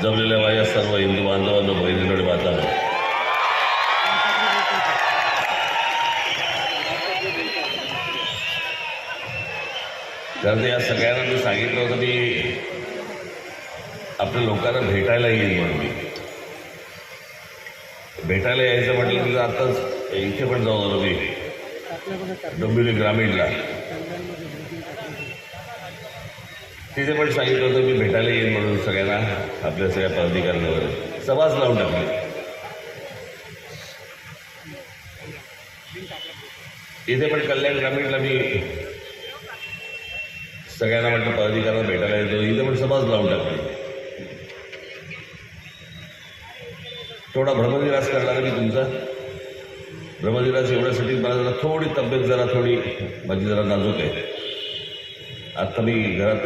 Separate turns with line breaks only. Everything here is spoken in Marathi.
जमलेल्या माझ्या सर्व हिंदू बांधवांनो, बहिणींनो आणि मातांनो, कारण या सगळ्यांना मी सांगितलं होतं मी आपल्या लोकांना भेटायला येईल म्हणून. मी भेटायला यायचं म्हटलं तर आताच इथे पण जाऊन आलो मी डोंबिवली ग्रामीणला. तिथे पण सांगितलं होतं मी भेटायला येईल म्हणून सगळ्यांना, आपल्या सगळ्या पदाधिकाऱ्यांवर सभाच लावून टाकली. इथे पण कल्याण ग्रामीणला मी सगळ्यांना म्हटलं पदाधिकाऱ्यांना भेटायला येतो, इथे पण सभाच लावून टाकली. थोडा भ्रमनिरास करणार मी तुमचा. भ्रमनिरास एवढ्यासाठी मला जरा थोडी तब्येत थोडी माझी जरा नाजूक आहे. आता मी घरात